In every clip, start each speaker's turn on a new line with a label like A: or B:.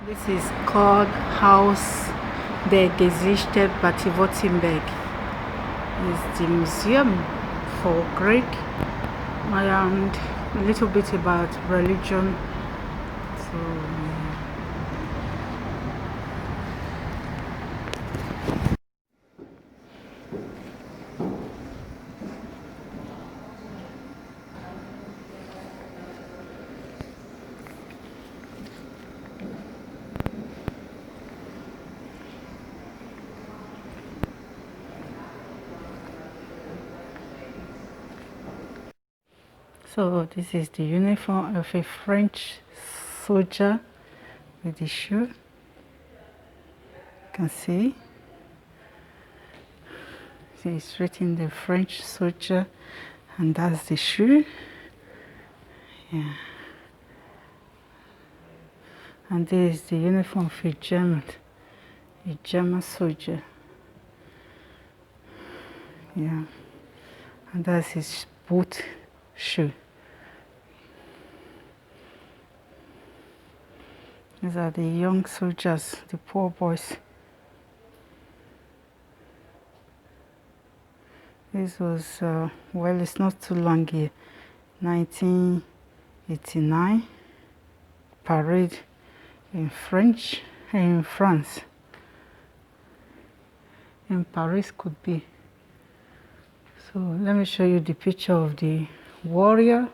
A: This is called Haus der Geschichte Baden-Württemberg. It's the museum for Greek and a little bit about religion. So this is the uniform of a French soldier with the shoe. You can see. It's written the French soldier, and that's the shoe. Yeah. And this is the uniform of a German soldier. Yeah. And that's his boot shoe. These are the young soldiers, the poor boys. This was, well, it's not too long here, 1989, parade in France, in Paris could be. So let me show you the picture of the warrior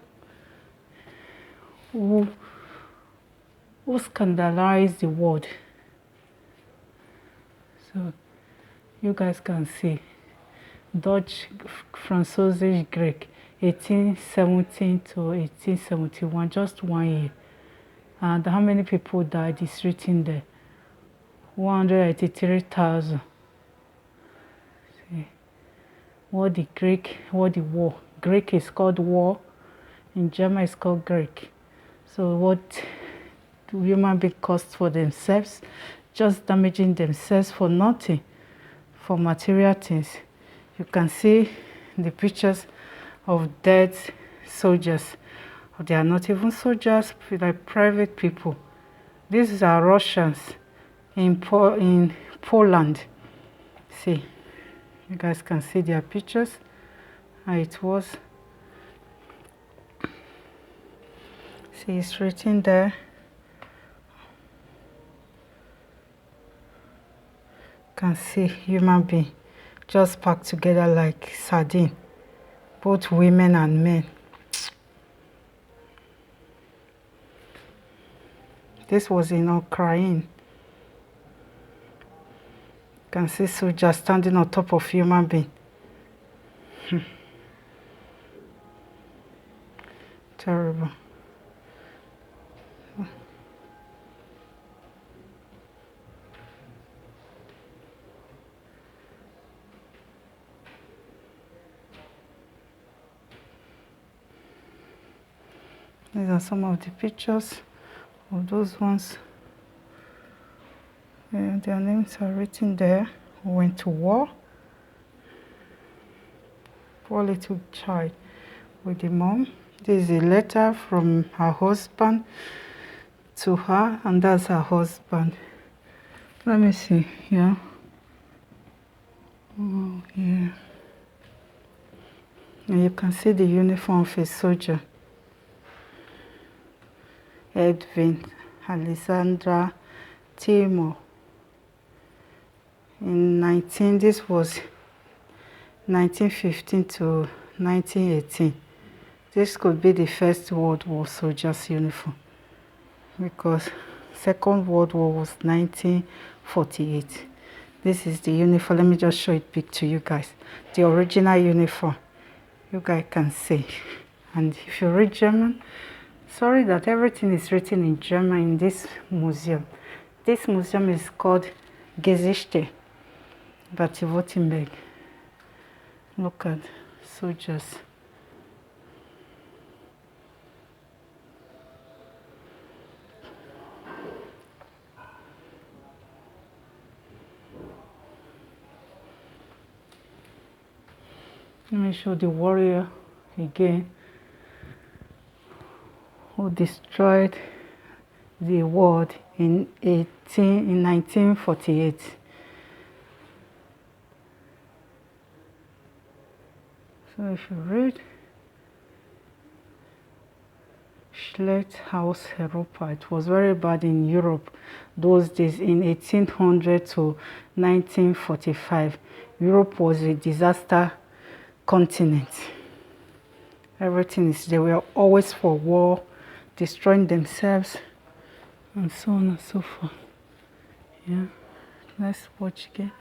A: who scandalized the world. So you guys can see Dutch, Francois, Greek, 1817 to 1871, just 1 year. And how many people died is written there, 183,000. See, what the war. Greek is called war, in German it's called Greek. So what do human beings cost for themselves, just damaging themselves for nothing, for material things. You can see the pictures of dead soldiers. They are not even soldiers, like private people. These are Russians in Poland. See, you guys can see their pictures, how it was. See, it's written there. You can see human being just packed together like sardine, both women and men. This was in Ukraine. You can see soldiers standing on top of human being. Terrible. These are some of the pictures of those ones. Their names are written there. Went to war. Poor little child with the mom. This is a letter from her husband to her, and that's her husband. Let me see. Yeah. Oh, yeah. And you can see the uniform of a soldier. Edwin, Alexandra, Timor. This was 1915 to 1918. This could be the First World War soldiers' uniform, because Second World War was 1948. This is the uniform. Let me just show it big to you guys. The original uniform. You guys can see. And if you read German, sorry that everything is written in German in this museum. This museum is called Geschichte Baden-Württemberg. Look at soldiers. Let me show the warrior again who destroyed the world in 1948. So if you read House Europa, it was very bad in Europe those days. In 1800 to 1945, Europe was a disaster continent. Everything is, they were always for war, destroying themselves, and so on and so forth. Yeah, let's watch again.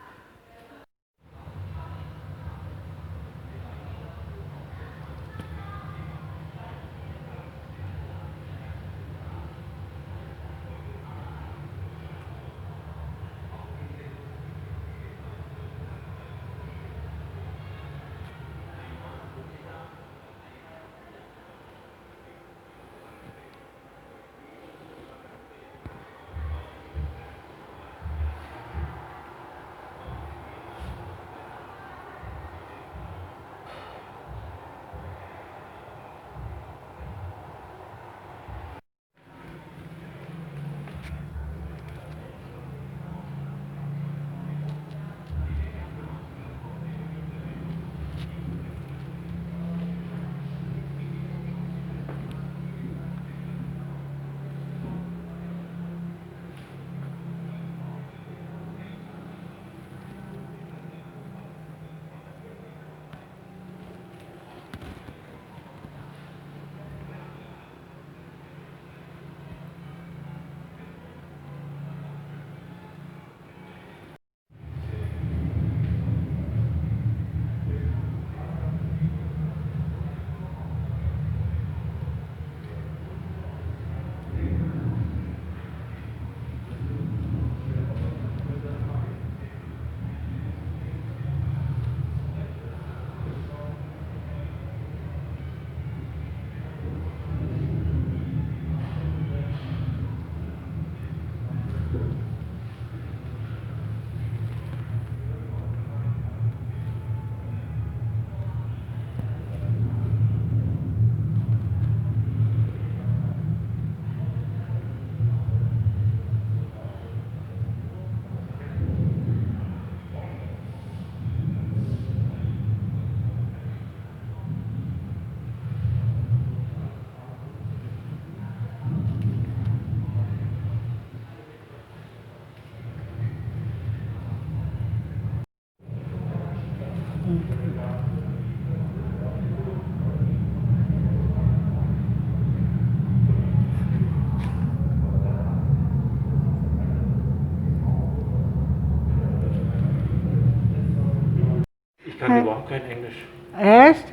B: Ich kann überhaupt kein Englisch.
A: Yes.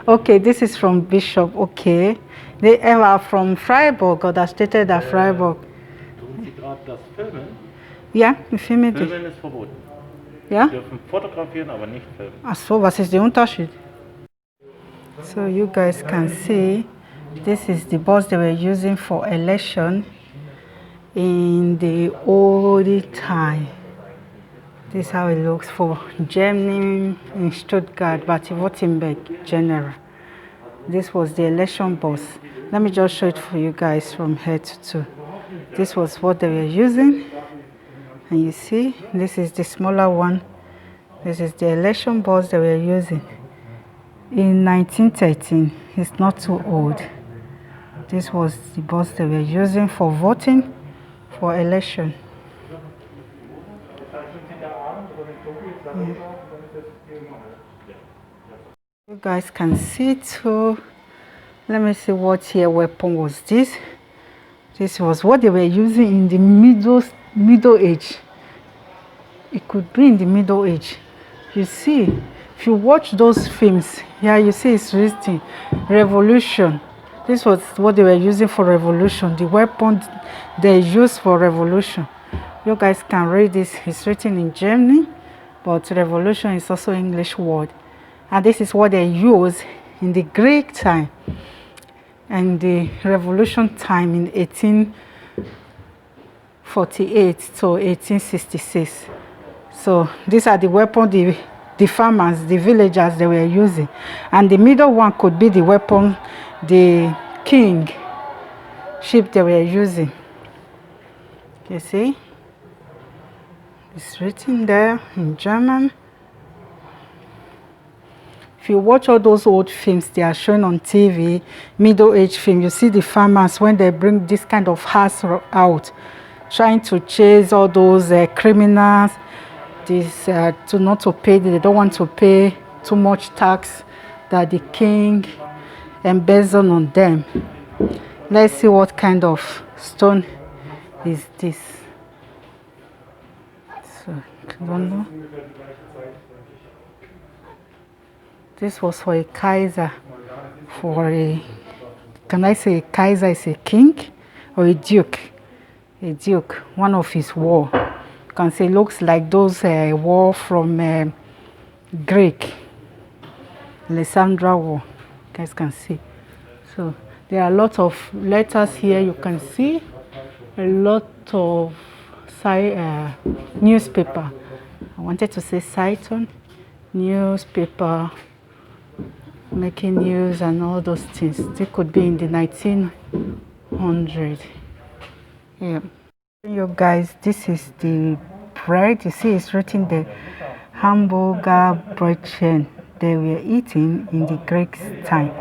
A: Okay, this is from Bishop. Okay, they are from Freiburg, or that stated at Freiburg.
B: Tun Sie gerade das Filmen?
A: Ja, wir filmen dich.
B: Filmen ist verboten.
A: Ja?
B: Sie dürfen fotografieren, aber nicht filmen.
A: Ach so, was ist der Unterschied? So you guys can see, this is the bus they were using for election in the old time. This is how it looks for Germany in Stuttgart, Baden-Württemberg general. This was the election bus. Let me just show it for you guys from head to toe. This was what they were using. And you see, this is the smaller one. This is the election bus they were using. In 1913, it's not too old. This was the bus they were using for voting for election. Yeah. You guys can see too. Let me see what here weapon was this. This was what they were using in the middle age. It could be in the middle age. You see, if you watch those films, yeah, you see it's written revolution. This was what they were using for revolution, the weapon they used for revolution. You guys can read this. It's written in Germany, but revolution is also an English word. And this is what they use in the Greek time and the revolution time in 1848 to 1866. So these are the weapons the farmers, the villagers, they were using. And the middle one could be the weapon the king ship they were using. You see, it's written there in German. If you watch all those old films they are showing on TV, middle-aged film, you see the farmers when they bring this kind of horse out, trying to chase all those criminals, this to not to pay. They don't want to pay too much tax that the king embezzled on them. Let's see what kind of stone is this. So I don't know. This was for a Kaiser, for a, can I say a Kaiser is a king or a duke? A duke, one of his war. You can say looks like those war from Greek, Alexandra war, you guys can see. So there are a lot of letters here, you can see a lot of newspaper. I wanted to say Saiton, newspaper, making news and all those things. It could be in the 1900s. Yeah. You guys, this is the bread. You see it's written the hamburger bread chain they were eating in the Greek time.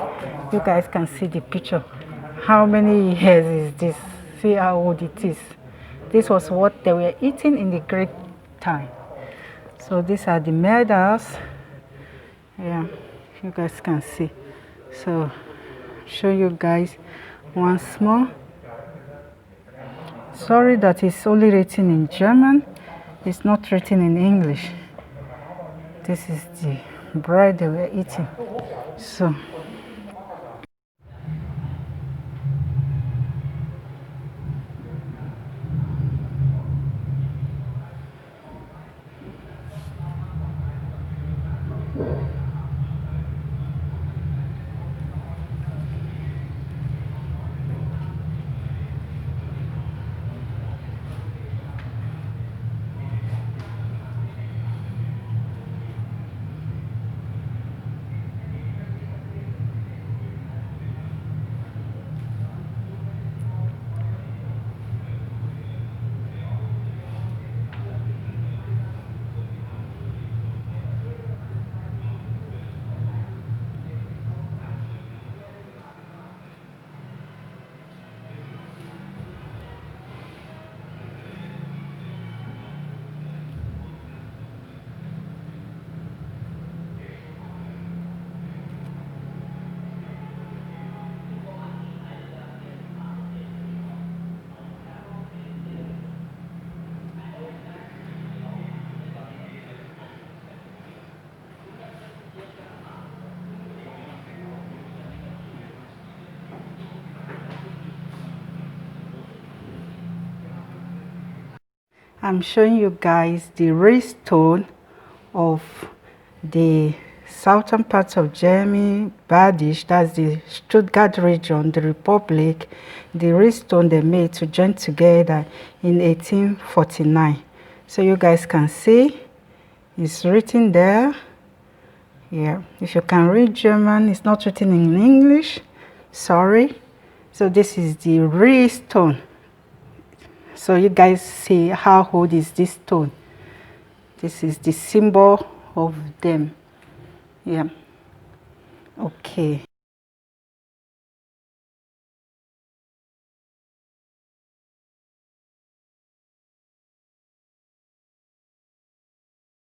A: You guys can see the picture. How many years is this? See how old it is. This was what they were eating in the Greek time. So these are the medals. Yeah, you guys can see. So show you guys once more. Sorry that it's only written in German, it's not written in English. This is the bread they were eating. So I'm showing you guys the raised stone of the southern parts of Germany, Badisch, that's the Stuttgart region, the Republic, the raised stone they made to join together in 1849. So you guys can see it's written there. Yeah, if you can read German, it's not written in English, sorry. So this is the raised stone. So you guys see how old is this stone. This is the symbol of them. Yeah. Okay.